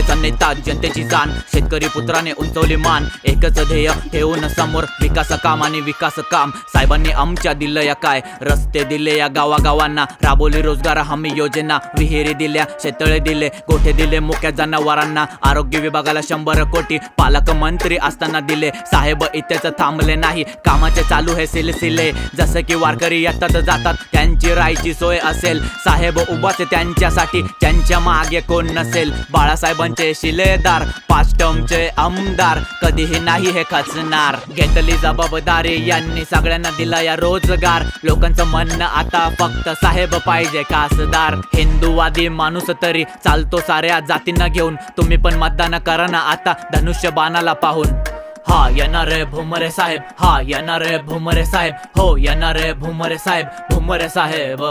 जनतेचा नेता जनतेची जाण, शेतकरी पुत्राने उंचवली मान, एकच ध्येय ठेवून समोर विकास काम आणि विकास काम। साहेबांनी आमच्या दिलं या काय, रस्ते दिले या गावागावांना, राबवली रोजगार हमी योजना, विहिरी दिल्या, शेततळे दिले, गोठे दिले मुक्या जनावरांना, आरोग्य विभागाला 100 कोटी पालकमंत्री असताना दिले। साहेब इथेच थांबले नाही, कामाचे चालू हे सिलसिले, जसं की वारकरी येतात जातात त्यांची राहायची सोय असेल, साहेब उभाच त्यांच्यासाठी, त्यांच्या मागे कोण नसेल। बाळासाहेबांचे शिलेदार, 5 टर्मचे आमदार, कधीही नाही हे खचणार, घेतली जबाबदारी यांनी, सगळ्यांना दिला या रोजगार। लोकांचं म्हणणं आता फक्त साहेब पाहिजे खासदार, हिंदूवादी माणूस तरी चालतो साऱ्या जातींना घेऊन, तुम्ही पण मतदान करा ना आता धनुष्य बाणाला पाहून। हा येणारे भुमरे साहेब, हा येणारे भुमरे साहेब, हो येणारे भुमरे साहेब, भुमरे साहेब।